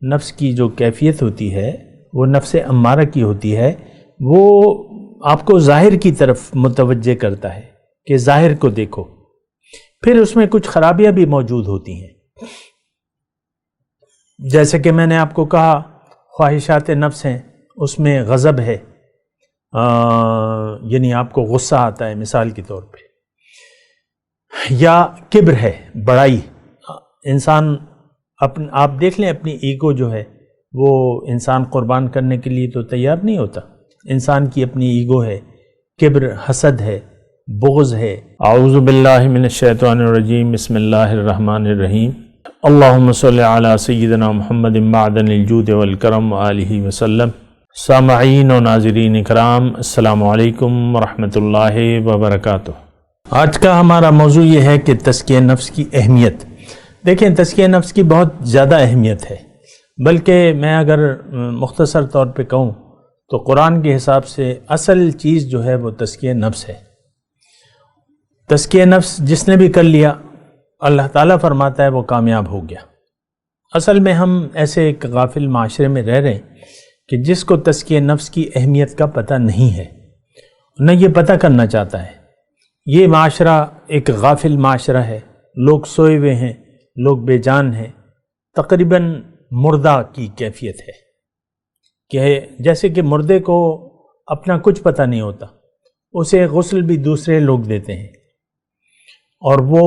نفس کی جو کیفیت ہوتی ہے وہ نفس امارہ کی ہوتی ہے، وہ آپ کو ظاہر کی طرف متوجہ کرتا ہے کہ ظاہر کو دیکھو، پھر اس میں کچھ خرابیاں بھی موجود ہوتی ہیں، جیسے کہ میں نے آپ کو کہا خواہشات نفس ہیں، اس میں غضب ہے، یعنی آپ کو غصہ آتا ہے مثال کے طور پہ، یا کبر ہے، بڑائی۔ انسان آپ دیکھ لیں اپنی ایگو جو ہے وہ انسان قربان کرنے کے لیے تو تیار نہیں ہوتا۔ انسان کی اپنی ایگو ہے، کبر، حسد ہے، بغض ہے۔ اعوذ باللہ من الشیطان الرجیم، بسم اللہ الرحمن الرحیم۔ اللہم صلی علی سیدنا محمد معدن الجود والکرم وآلہ وسلم۔ سامعین و ناظرین اکرام، السلام علیکم ورحمۃ اللہ وبرکاتہ۔ آج کا ہمارا موضوع یہ ہے کہ تزکیہ نفس کی اہمیت۔ دیکھیں، تزکیہ نفس کی بہت زیادہ اہمیت ہے، بلکہ میں اگر مختصر طور پہ کہوں تو قرآن کے حساب سے اصل چیز جو ہے وہ تزکیہ نفس ہے۔ تزکیہ نفس جس نے بھی کر لیا، اللہ تعالیٰ فرماتا ہے وہ کامیاب ہو گیا۔ اصل میں ہم ایسے ایک غافل معاشرے میں رہ رہے ہیں کہ جس کو تزکیہ نفس کی اہمیت کا پتہ نہیں ہے، نہ یہ پتہ کرنا چاہتا ہے۔ یہ معاشرہ ایک غافل معاشرہ ہے، لوگ سوئے ہوئے ہیں، لوگ بے جان ہیں، تقریباً مردہ کی کیفیت ہے کہ جیسے کہ مردے کو اپنا کچھ پتہ نہیں ہوتا، اسے غسل بھی دوسرے لوگ دیتے ہیں اور وہ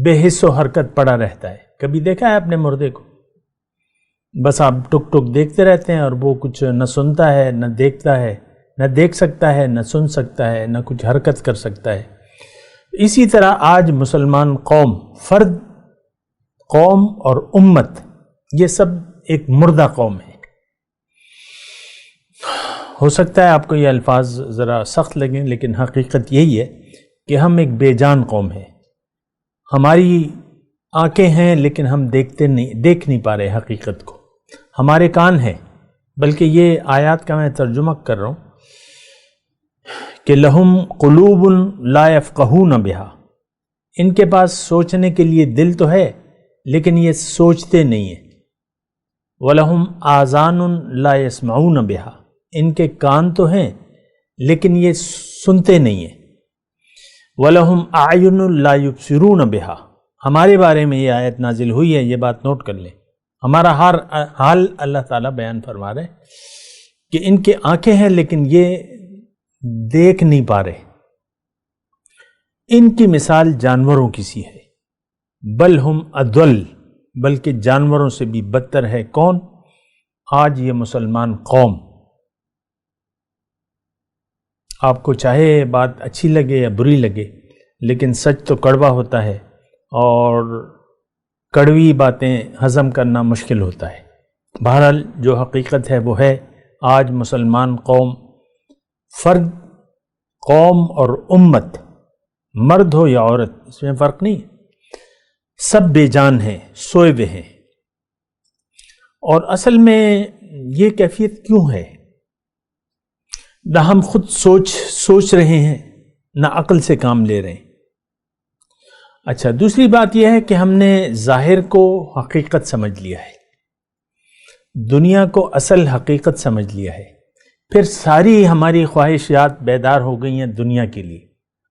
بے حس و حرکت پڑا رہتا ہے۔ کبھی دیکھا ہے آپ نے مردے کو؟ بس آپ ٹک ٹک دیکھتے رہتے ہیں اور وہ کچھ نہ سنتا ہے، نہ دیکھتا ہے، نہ دیکھ سکتا ہے، نہ سن سکتا ہے، نہ کچھ حرکت کر سکتا ہے۔ اسی طرح آج مسلمان قوم، فرد، قوم اور امت، یہ سب ایک مردہ قوم ہے۔ ہو سکتا ہے آپ کو یہ الفاظ ذرا سخت لگیں، لیکن حقیقت یہی ہے کہ ہم ایک بے جان قوم ہے۔ ہماری آنکھیں ہیں لیکن ہم دیکھ نہیں پا رہے حقیقت کو۔ ہمارے کان ہیں، بلکہ یہ آیات کا میں ترجمہ کر رہا ہوں کہ لہم قلوب لا یفقہون بہا، ان کے پاس سوچنے کے لیے دل تو ہے لیکن یہ سوچتے نہیں ہیں۔ وَلَهُمْ آذَانٌ لَا يَسْمَعُونَ بِهَا، ان کے کان تو ہیں لیکن یہ سنتے نہیں ہیں۔ وَلَهُمْ أَعْيُنٌ لَا يُبْصِرُونَ بِهَا، ہمارے بارے میں یہ آیت نازل ہوئی ہے، یہ بات نوٹ کر لیں۔ ہمارا حال اللہ تعالیٰ بیان فرما رہے ہیں کہ ان کے آنکھیں ہیں لیکن یہ دیکھ نہیں پا رہے۔ ان کی مثال جانوروں کی سی ہے، بل ہم اضل، بلکہ جانوروں سے بھی بدتر ہے۔ کون؟ آج یہ مسلمان قوم۔ آپ کو چاہے بات اچھی لگے یا بری لگے، لیکن سچ تو کڑوا ہوتا ہے اور کڑوی باتیں ہضم کرنا مشکل ہوتا ہے۔ بہرحال جو حقیقت ہے وہ ہے، آج مسلمان قوم، فرد، قوم اور امت، مرد ہو یا عورت، اس میں فرق نہیں، سب بے جان ہیں، سوئے ہوئے ہیں۔ اور اصل میں یہ کیفیت کیوں ہے؟ نہ ہم خود سوچ رہے ہیں، نہ عقل سے کام لے رہے ہیں۔ اچھا، دوسری بات یہ ہے کہ ہم نے ظاہر کو حقیقت سمجھ لیا ہے، دنیا کو اصل حقیقت سمجھ لیا ہے، پھر ساری ہماری خواہشات بیدار ہو گئی ہیں دنیا کے لیے۔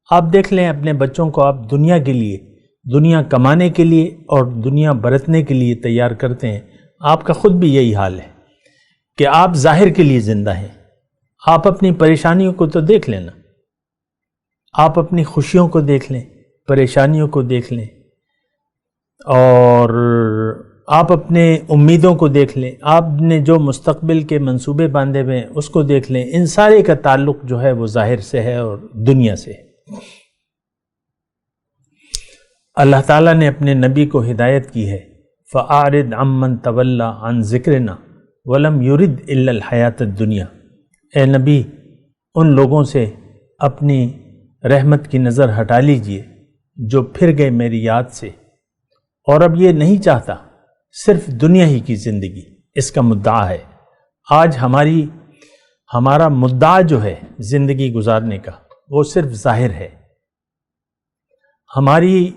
آپ دیکھ لیں اپنے بچوں کو، آپ دنیا کے لیے، دنیا کمانے کے لیے اور دنیا برتنے کے لیے تیار کرتے ہیں۔ آپ کا خود بھی یہی حال ہے کہ آپ ظاہر کے لیے زندہ ہیں۔ آپ اپنی پریشانیوں کو تو دیکھ لینا، آپ اپنی خوشیوں کو دیکھ لیں، پریشانیوں کو دیکھ لیں، اور آپ اپنے امیدوں کو دیکھ لیں، آپ نے جو مستقبل کے منصوبے باندھے ہوئے ہیں اس کو دیکھ لیں۔ ان سارے کا تعلق جو ہے وہ ظاہر سے ہے اور دنیا سے ہے۔ اللہ تعالیٰ نے اپنے نبی کو ہدایت کی ہے، فَأَعْرِضْ عَمَّنْ تَوَلَّىٰ عَنْ ذِكْرِنَا وَلَمْ يُرِدْ إِلَّا الْحَيَاةَ الدُّنْيَا، اے نبی ان لوگوں سے اپنی رحمت کی نظر ہٹا لیجئے جو پھر گئے میری یاد سے، اور اب یہ نہیں چاہتا صرف دنیا ہی کی زندگی اس کا مدعا ہے۔ آج ہمارا مدعا جو ہے زندگی گزارنے کا وہ صرف ظاہر ہے۔ ہماری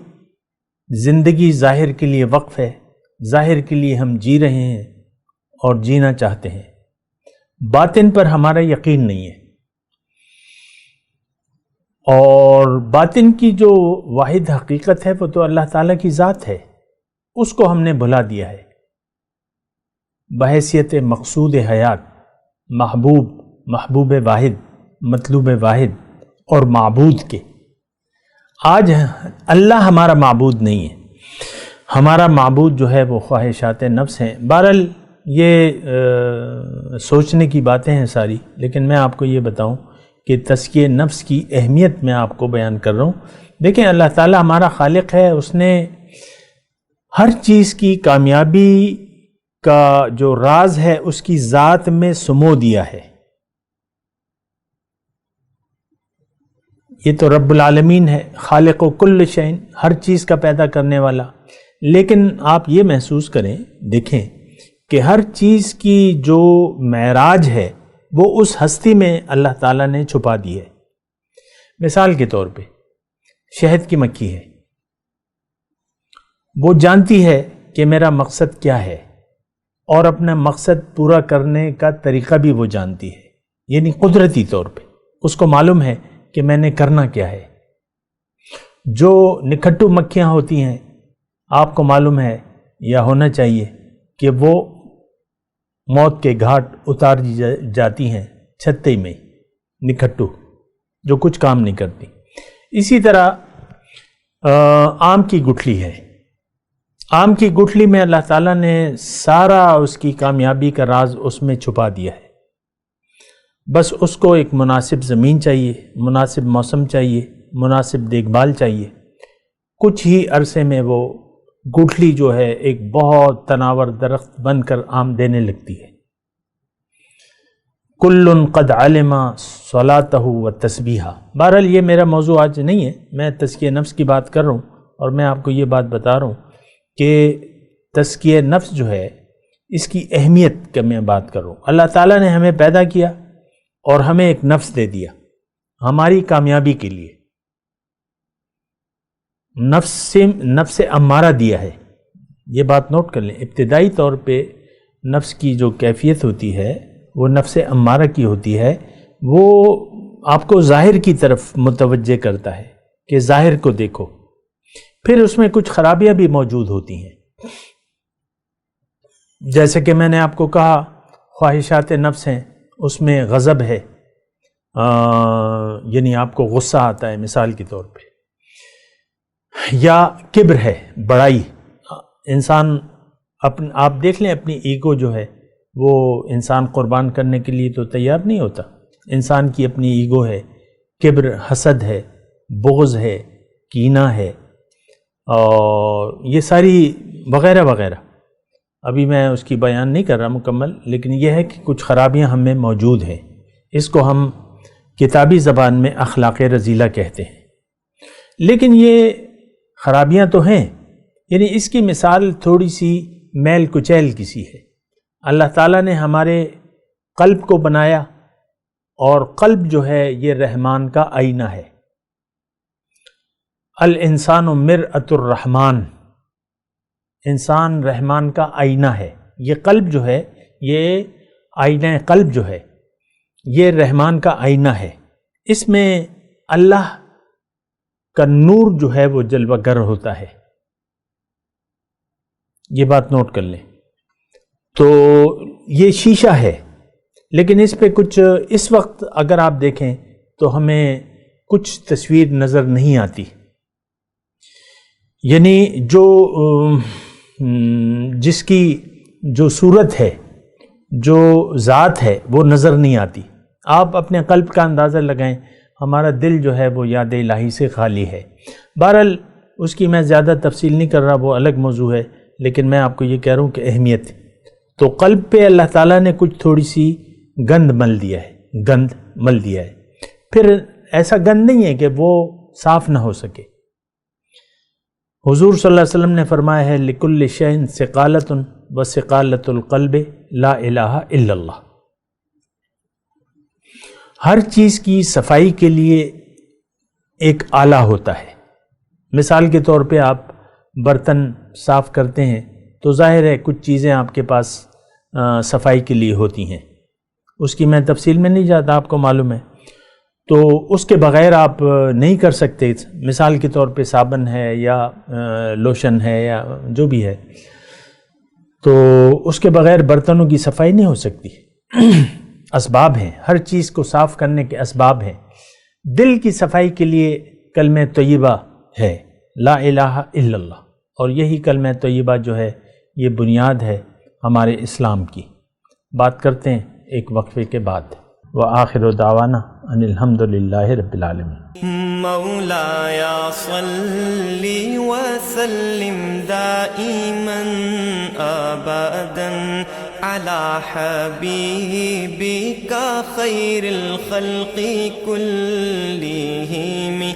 زندگی ظاہر کے لیے وقف ہے، ظاہر کے لیے ہم جی رہے ہیں، اور جینا چاہتے ہیں، باطن پر ہمارا یقین نہیں ہے، اور باطن کی جو واحد حقیقت ہے وہ تو اللہ تعالیٰ کی ذات ہے، اس کو ہم نے بھلا دیا ہے بحیثیت مقصود حیات، محبوب واحد، مطلوب واحد اور معبود کے۔ آج اللہ ہمارا معبود نہیں ہے، ہمارا معبود جو ہے وہ خواہشات نفس ہیں۔ بہرحال یہ سوچنے کی باتیں ہیں ساری، لیکن میں آپ کو یہ بتاؤں کہ تزکیہ نفس کی اہمیت میں آپ کو بیان کر رہا ہوں۔ دیکھیں اللہ تعالیٰ ہمارا خالق ہے، اس نے ہر چیز کی کامیابی کا جو راز ہے اس کی ذات میں سمو دیا ہے۔ یہ تو رب العالمین ہے، خالق و کل شیء، ہر چیز کا پیدا کرنے والا۔ لیکن آپ یہ محسوس کریں، دیکھیں کہ ہر چیز کی جو معراج ہے وہ اس ہستی میں اللہ تعالیٰ نے چھپا دی ہے۔ مثال کے طور پہ شہد کی مکھی ہے، وہ جانتی ہے کہ میرا مقصد کیا ہے، اور اپنا مقصد پورا کرنے کا طریقہ بھی وہ جانتی ہے، یعنی قدرتی طور پہ اس کو معلوم ہے کہ میں نے کرنا کیا ہے۔ جو نکھٹو مکھیاں ہوتی ہیں، آپ کو معلوم ہے یا ہونا چاہیے کہ وہ موت کے گھاٹ اتار جاتی ہیں چھتے میں، نکھٹو جو کچھ کام نہیں کرتی۔ اسی طرح آم کی گٹھلی ہے، آم کی گٹھلی میں اللہ تعالیٰ نے سارا اس کی کامیابی کا راز اس میں چھپا دیا ہے۔ بس اس کو ایک مناسب زمین چاہیے، مناسب موسم چاہیے، مناسب دیکھ بھال چاہیے، کچھ ہی عرصے میں وہ گٹھلی جو ہے ایک بہت تناور درخت بن کر آم دینے لگتی ہے۔ کل قد علم صلاتہ و تسبیحہ۔ بہرحال یہ میرا موضوع آج نہیں ہے، میں تزکیہ نفس کی بات کر رہا ہوں، اور میں آپ کو یہ بات بتا رہا ہوں کہ تزکیہ نفس جو ہے اس کی اہمیت کا میں بات کر رہا ہوں۔ اللہ تعالیٰ نے ہمیں پیدا کیا اور ہمیں ایک نفس دے دیا ہماری کامیابی کے لیے، نفس امارہ دیا ہے۔ یہ بات نوٹ کر لیں، ابتدائی طور پہ نفس کی جو کیفیت ہوتی ہے وہ نفس امارہ کی ہوتی ہے، وہ آپ کو ظاہر کی طرف متوجہ کرتا ہے کہ ظاہر کو دیکھو، پھر اس میں کچھ خرابیاں بھی موجود ہوتی ہیں، جیسے کہ میں نے آپ کو کہا خواہشات نفس ہیں، اس میں غضب ہے، یعنی آپ کو غصہ آتا ہے مثال کے طور پہ، یا کبر ہے، بڑائی۔ انسان آپ دیکھ لیں اپنی ایگو جو ہے وہ انسان قربان کرنے کے لیے تو تیار نہیں ہوتا۔ انسان کی اپنی ایگو ہے، کبر، حسد ہے، بغض ہے، کینہ ہے، اور یہ ساری وغیرہ وغیرہ۔ ابھی میں اس کی بیان نہیں کر رہا مکمل، لیکن یہ ہے کہ کچھ خرابیاں ہم میں موجود ہیں، اس کو ہم کتابی زبان میں اخلاق رذیلہ کہتے ہیں۔ لیکن یہ خرابیاں تو ہیں، یعنی اس کی مثال تھوڑی سی میل کچیل کسی ہے۔ اللہ تعالیٰ نے ہمارے قلب کو بنایا، اور قلب جو ہے یہ رحمان کا آئینہ ہے۔ الانسان مرآۃ الرحمن، انسان رحمان کا آئینہ ہے۔ یہ قلب جو ہے، یہ آئینہ قلب جو ہے یہ رحمان کا آئینہ ہے، اس میں اللہ کا نور جو ہے وہ جلوہ گر ہوتا ہے۔ یہ بات نوٹ کر لیں۔ تو یہ شیشہ ہے، لیکن اس پہ کچھ اس وقت اگر آپ دیکھیں تو ہمیں کچھ تصویر نظر نہیں آتی، یعنی جو جس کی جو صورت ہے، جو ذات ہے وہ نظر نہیں آتی۔ آپ اپنے قلب کا اندازہ لگائیں، ہمارا دل جو ہے وہ یاد الہی سے خالی ہے۔ بہرحال اس کی میں زیادہ تفصیل نہیں کر رہا، وہ الگ موضوع ہے، لیکن میں آپ کو یہ کہہ رہا ہوں کہ اہمیت۔ تو قلب پہ اللہ تعالیٰ نے کچھ تھوڑی سی گند مل دیا ہے، پھر ایسا گند نہیں ہے کہ وہ صاف نہ ہو سکے۔ حضور صلی اللہ علیہ وسلم نے فرمایا ہے لِكُلِّ شَيْءٍ ثِقَالَةٌ وَثِقَالَةُ الْقَلْبِ لَا إِلَٰهَ إِلَّا اللَّهُ۔ ہر چیز کی صفائی کے لیے ایک آلہ ہوتا ہے۔ مثال کے طور پہ آپ برتن صاف کرتے ہیں تو ظاہر ہے کچھ چیزیں آپ کے پاس صفائی کے لیے ہوتی ہیں، اس کی میں تفصیل میں نہیں جاتا، آپ کو معلوم ہے، تو اس کے بغیر آپ نہیں کر سکتے. مثال کے طور پہ صابن ہے یا لوشن ہے یا جو بھی ہے، تو اس کے بغیر برتنوں کی صفائی نہیں ہو سکتی. اسباب ہیں، ہر چیز کو صاف کرنے کے اسباب ہیں. دل کی صفائی کے لیے کلمہ طیبہ ہے، لا الہ الا اللہ، اور یہی کلمہ طیبہ جو ہے یہ بنیاد ہے ہمارے اسلام کی. بات کرتے ہیں ایک وقفے کے بعد. وآخر دعوانا ان الحمد للہ رب العالمین. مولاي صل وسلم دائما ابدا على حبيبك خير الخلق كلهم.